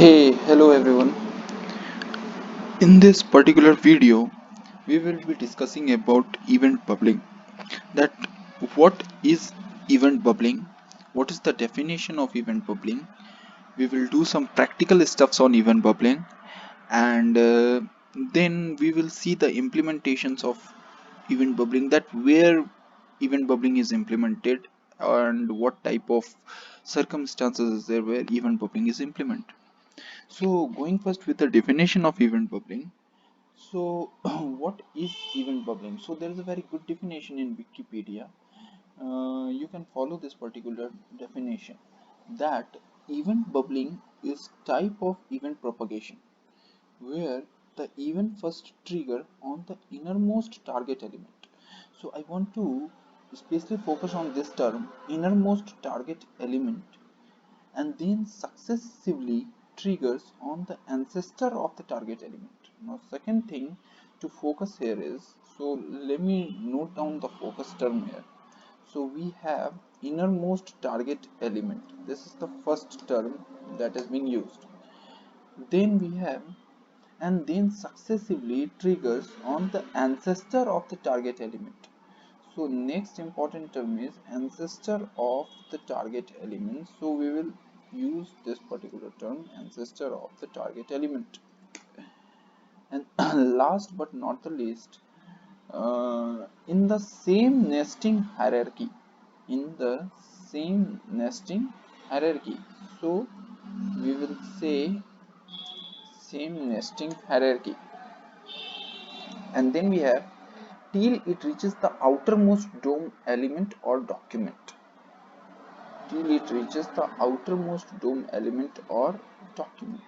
Hey, hello everyone. In this particular video, we will be discussing about event bubbling. That what is event bubbling? What is the definition of event bubbling? We will do some practical stuffs on event bubbling, and then we will see the implementations of event bubbling. That where event bubbling is implemented and what type of circumstances is there where event bubbling is implemented. So, going first with the definition of event bubbling. So, what is event bubbling? So, there is a very good definition in Wikipedia. You can follow this particular definition that event bubbling is type of event propagation where the event first trigger on the innermost target element. So, I want to especially focus on this term innermost target element and then successively triggers on the ancestor of the target element. Now, second thing to focus here is, so let me note down the focus term here. So we have innermost target element. This is the first term that has been used. Then we have and then successively triggers on the ancestor of the target element. So next important term is ancestor of the target element. So we will use this particular term ancestor of the target element. And last but not the least, in the same nesting hierarchy, in the same nesting hierarchy. So we will say same nesting hierarchy. And then we have till it reaches the outermost DOM element or document. Till it reaches the outermost DOM element or document.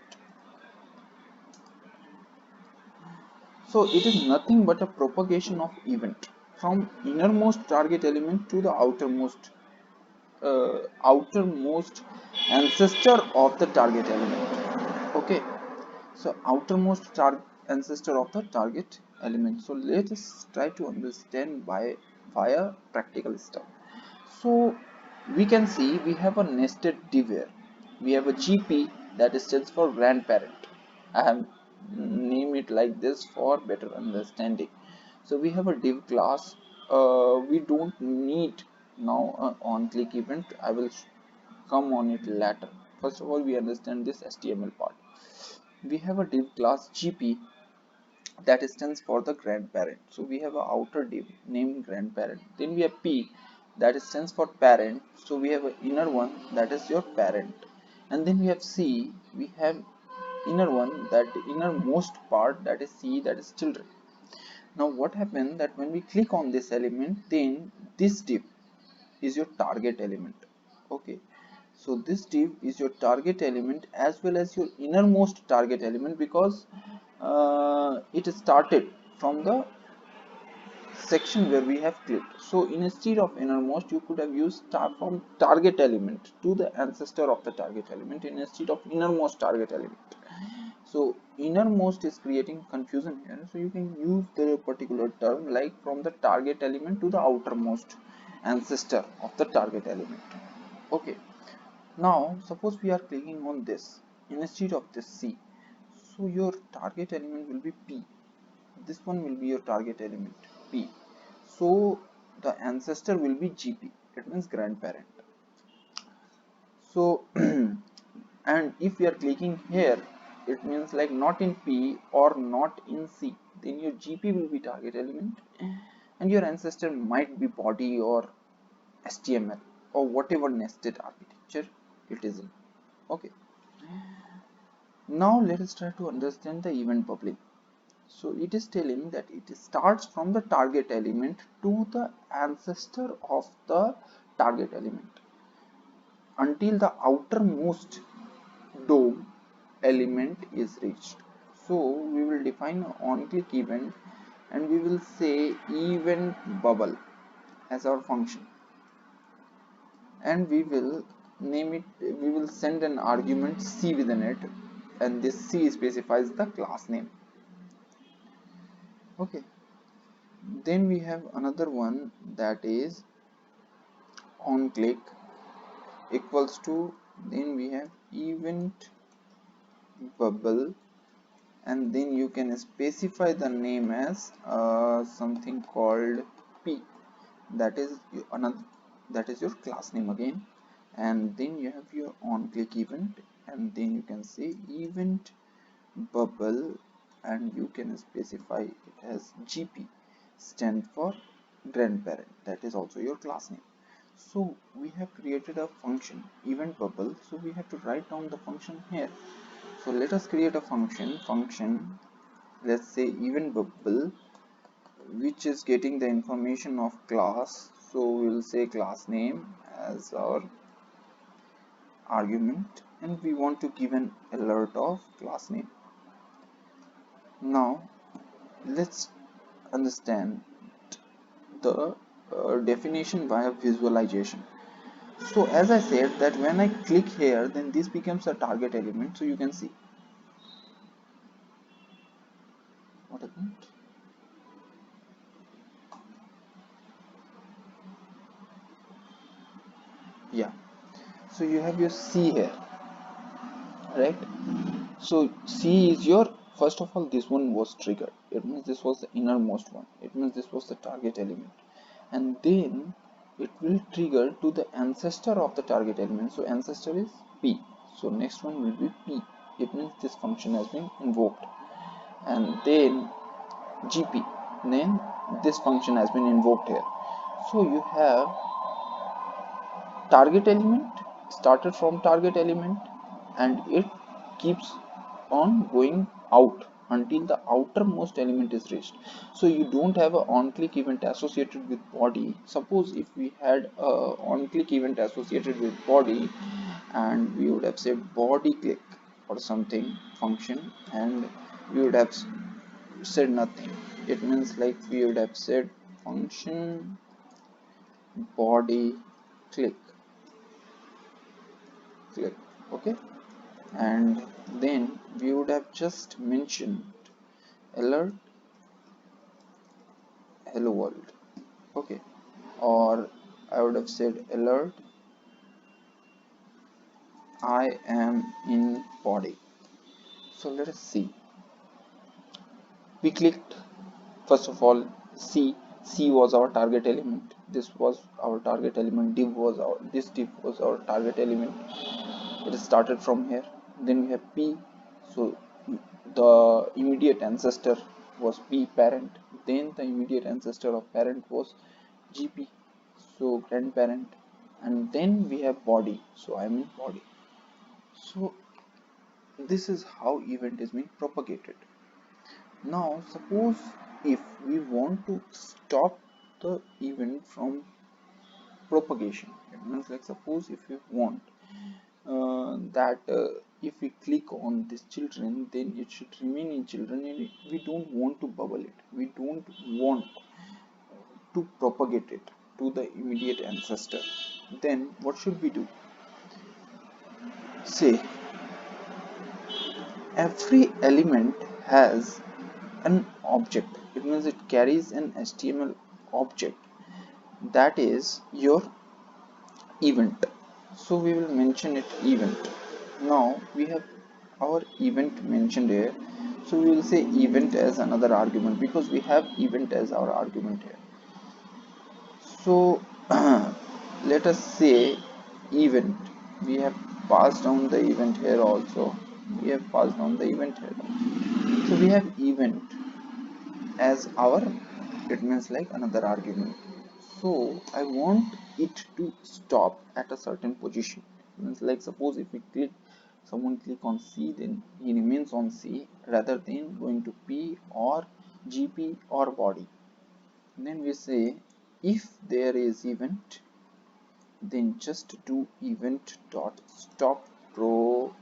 So it is nothing but a propagation of event from innermost target element to the outermost ancestor of the target element. Okay, so outermost ancestor of the target element. So let us try to understand by via practical stuff. So we can see we have a nested div here. We have a GP that stands for grandparent. I have named it like this for better understanding. So we have a div class. We don't need now an on-click event. I will come on it later. First of all, we understand this HTML part. We have a div class GP that stands for the grandparent. So we have an outer div named grandparent. Then we have P that stands for parent. So we have an inner one that is your parent. And then we have C, we have inner one, that innermost part, that is C, that is children. Now what happened that when we click on this element, then this div is your target element. Okay, so this div is your target element as well as your innermost target element because it started from the section where we have clicked. So instead of innermost, you could have used start from target element to the ancestor of the target element instead of innermost target element. So innermost is creating confusion here. So you can use the particular term like from the target element to the outermost ancestor of the target element. Okay. Now suppose we are clicking on this instead of this C. So your target element will be P. This one will be your target element P. So the ancestor will be GP. It means grandparent. So and if you are clicking here, it means like not in P or not in C, then your GP will be target element and your ancestor might be body or HTML or whatever nested architecture it is in. Okay, now let us try to understand the event bubbling. So it is telling that it starts from the target element to the ancestor of the target element until the outermost DOM element is reached. So we will define an on-click event and we will say event bubble as our function, and we will name it, we will send an argument C within it, and this C specifies the class name. Okay, then we have another one that is on click equals to, then we have event bubble, and then you can specify the name as something called P. That is another, that is your class name again. And then you have your on click event, and then you can say event bubble, and you can specify it as GP, stand for grandparent. That is also your class name. So we have created a function event bubble, so we have to write down the function here. So let us create a function, let's say event bubble, which is getting the information of class. So we'll say class name as our argument, and we want to give an alert of class name. Now let's understand the definition via visualization. So as I said that when I click here, then this becomes a target element. So you can see what happened. Yeah, so you have your C here, right? So C is your, first of all, this one was triggered. It means this was the innermost one. It means this was the target element. And then it will trigger to the ancestor of the target element. So ancestor is P. So next one will be P. It means this function has been invoked. And then GP. Then this function has been invoked here. So you have target element, started from target element, and it keeps on going out until the outermost element is reached. So you don't have a on click event associated with body. Suppose if we had a on click event associated with body, and we would have said body click or something function, and we would have said nothing. It means like we would have said function body click, okay, and then we would have just mentioned alert hello world, okay, or I would have said alert I am in body. So let us see. We clicked, first of all, C was our target element. This was our target element. This div was our target element. It started from here. Then we have P. So the immediate ancestor was P parent. Then the immediate ancestor of parent was GP, so grandparent. And then we have body. So I'm in body. So this is how event is being propagated. Now suppose if we want to stop the event from propagation, it means like suppose if we want that if we click on this children, then it should remain in children, and we don't want to bubble it, we don't want to propagate it to the immediate ancestor. Then what should we do? Say every element has an object. It means it carries an HTML object, that is your event. So we will mention it event. Now we have our event mentioned here, so we will say event as another argument because we have event as our argument here. So let us say event, we have passed down the event here also, we have passed down the event here. So we have event as our, it means like another argument. So I want it to stop at a certain position. It means like suppose if we click, someone click on C, then he remains on C rather than going to P or GP or body. Then we say if there is event, then just do event dot stop propagation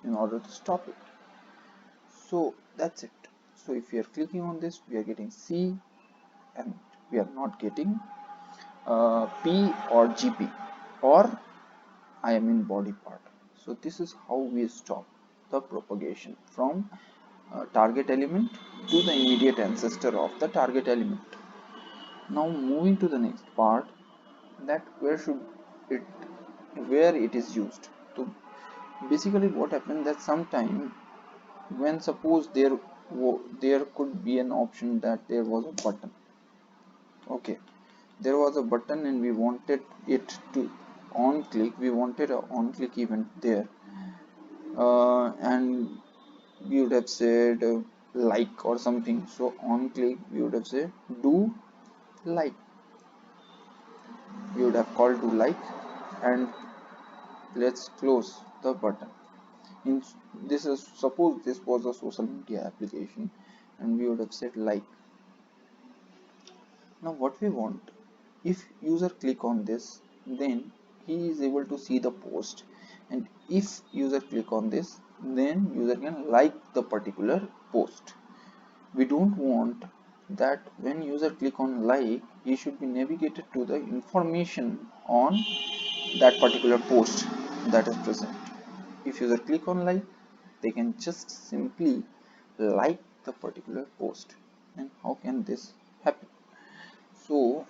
in order to stop it. So that's it. So if we are clicking on this, we are getting C, and we are not getting P or GP or I am in body part. So this is how we stop the propagation from target element to the immediate ancestor of the target element. Now moving to the next part, that where it is used. So basically what happened that sometime when suppose there could be an option that there was a button. Okay, there was a button and we wanted it to on click, we wanted a on click event there, and we would have said like or something. So on click we would have said do like, we would have called do like, and let's close the button. In this is, suppose this was a social media application and we would have said like. Now what we want, if user click on this, then he is able to see the post, and if user click on this, then user can like the particular post. We don't want that when user click on like, he should be navigated to the information on that particular post that is present. If user click on like, they can just simply like the particular post. And how can this happen? So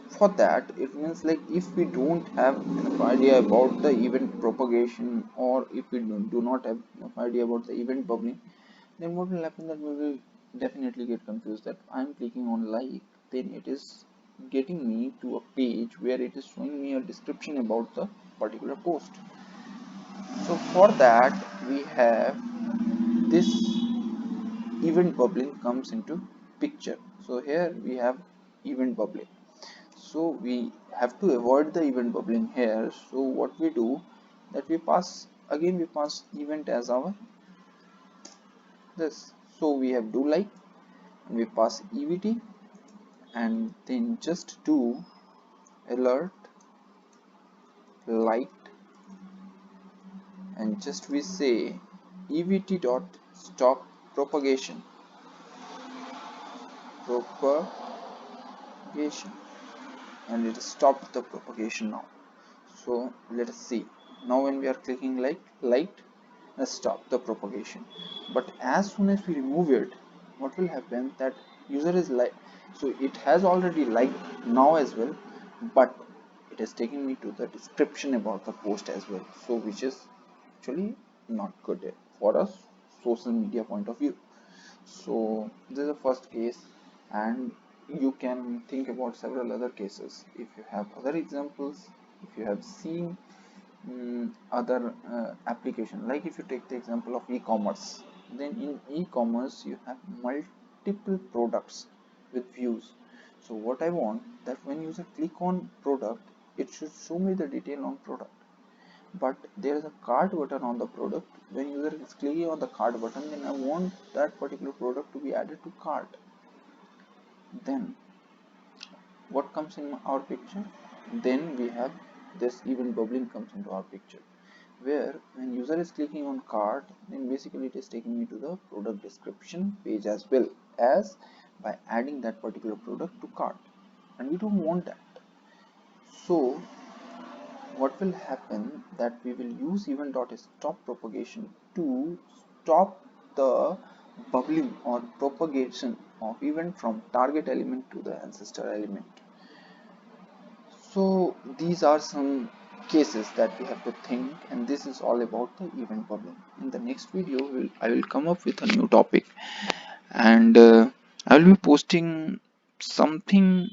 for that, it means like if we don't have enough idea about the event propagation, or if we do not have enough idea about the event bubbling, then what will happen that we will definitely get confused that I'm clicking on like, then it is getting me to a page where it is showing me a description about the particular post. So for that we have this event bubbling comes into picture. So here we have event bubbling, so we have to avoid the event bubbling here. So what we do, that we pass, again we pass event as our this. So we have do like, and we pass evt, and then just do alert light, and just we say evt dot stop propagation, propagation, and it stopped the propagation now. So let us see, now when we are clicking like light, let's stop the propagation. But as soon as we remove it, what will happen, that user is like, so it has already liked now as well, but it is taking me to the description about the post as well, so which is actually not good for us social media point of view. So this is the first case, and you can think about several other cases if you have other examples, if you have seen other application. Like if you take the example of e-commerce, then in e-commerce you have multiple products with views. So what I want, that when user click on product, it should show me the detail on product, but there is a cart button on the product. When user is clicking on the cart button, then I want that particular product to be added to cart. Then what comes in our picture, then we have this event bubbling comes into our picture, where when user is clicking on cart, then basically it is taking me to the product description page as well as by adding that particular product to cart, and we don't want that. So what will happen, that we will use event.stop propagation to stop the bubbling or propagation of event from target element to the ancestor element. So these are some cases that we have to think, and this is all about the event bubbling. In the next video I will come up with a new topic, and I will be posting something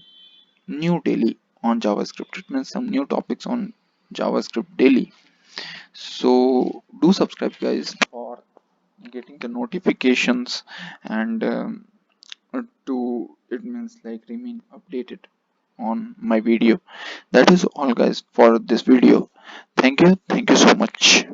new daily on JavaScript. It means some new topics on JavaScript daily. So do subscribe guys for getting the notifications, and to, it means like remain updated on my video. That is all guys for this video. Thank you so much.